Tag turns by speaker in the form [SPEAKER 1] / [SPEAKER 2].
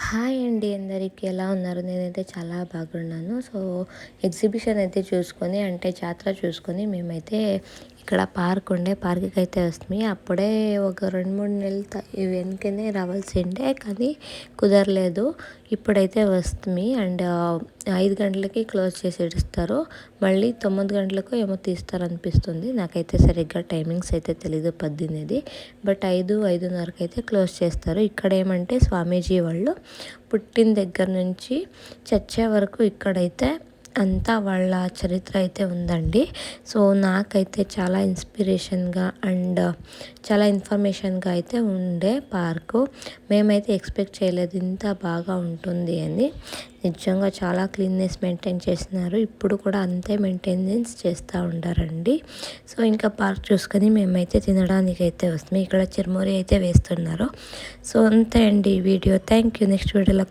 [SPEAKER 1] Hi అండి అందరికి ఎలా ఉన్నారు? నేనైతే చాలా బాగున్నాను. సో, ఎగ్జిబిషన్ అయితే చూసుకొని అంటే జాతర చూసుకొని మేమైతే ఇక్కడ పార్క్‌కి అయితే వస్తిమి. అప్పుడే ఒక 2, 3 నెలలు వెనకనే రావాల్సిండే కానీ కుదరలేదు. ఇప్పుడైతే వస్తిమి అండ్ 5 గంటలకి క్లోజ్ చేసేస్తారు. మళ్ళీ 9 గంటలకో ఏమో తీస్తారనిపిస్తుంది. నాకైతే సరిగ్గా టైమింగ్స్ అయితే తెలీదు పొద్దున్నది. బట్ 5, 5:30కి అయితే క్లోజ్ చేస్తారు. ఇక్కడ ఏమంటే స్వామీజీ వాళ్ళు పుట్టిన దగ్గర నుంచి చచ్చే వరకు ఇక్కడైతే అంతా వాళ్ళ చరిత్ర అయితే ఉందండి. సో నాకైతే చాలా ఇన్స్పిరేషన్గా అండ్ చాలా ఇన్ఫర్మేషన్గా అయితే ఉండే పార్కు. మేమైతే ఎక్స్పెక్ట్ చేయలేదు ఇంత బాగా ఉంటుంది అని. నిజంగా చాలా క్లీన్నెస్ మెయింటైన్ చేస్తున్నారు. ఇప్పుడు కూడా అంతే మెయింటెనెన్స్ చేస్తూ ఉంటారండి. సో ఇంకా పార్క్ చూసుకొని మేమైతే తినడానికి అయితే వస్తాము. ఇక్కడ చిరుమురి అయితే వేస్తున్నారు. సో అంతే అండి ఈ వీడియో. Thank you. నెక్స్ట్ వీడియోలో